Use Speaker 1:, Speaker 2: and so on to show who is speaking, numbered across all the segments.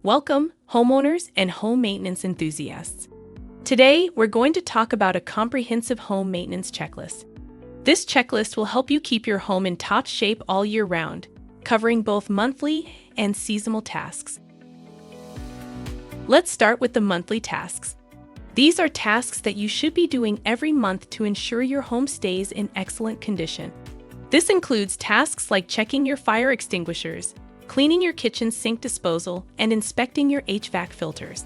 Speaker 1: Welcome, homeowners and home maintenance enthusiasts. Today, we're going to talk about a comprehensive home maintenance checklist. This checklist will help you keep your home in top shape all year round, covering both monthly and seasonal tasks. Let's start with the monthly tasks. These are tasks that you should be doing every month to ensure your home stays in excellent condition. This includes tasks like checking your fire extinguishers, cleaning your kitchen sink disposal, and inspecting your HVAC filters.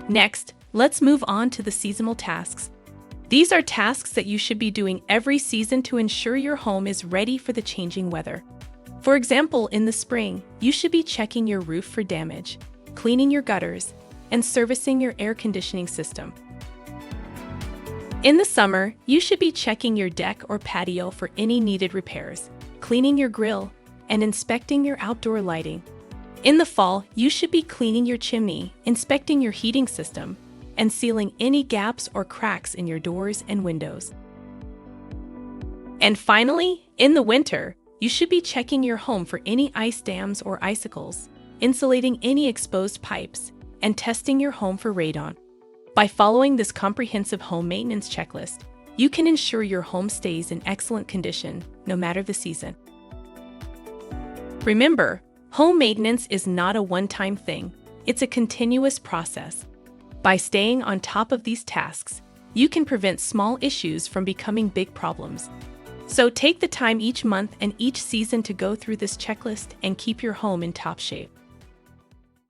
Speaker 1: Next, let's move on to the seasonal tasks. These are tasks that you should be doing every season to ensure your home is ready for the changing weather. For example, in the spring, you should be checking your roof for damage, cleaning your gutters, and servicing your air conditioning system. In the summer, you should be checking your deck or patio for any needed repairs, cleaning your grill, and inspecting your outdoor lighting. In the fall, you should be cleaning your chimney, inspecting your heating system, and sealing any gaps or cracks in your doors and windows. And finally, in the winter, you should be checking your home for any ice dams or icicles, insulating any exposed pipes, and testing your home for radon. By following this comprehensive home maintenance checklist, you can ensure your home stays in excellent condition, no matter the season. Remember, home maintenance is not a one-time thing, it's a continuous process. By staying on top of these tasks, you can prevent small issues from becoming big problems. So take the time each month and each season to go through this checklist and keep your home in top shape.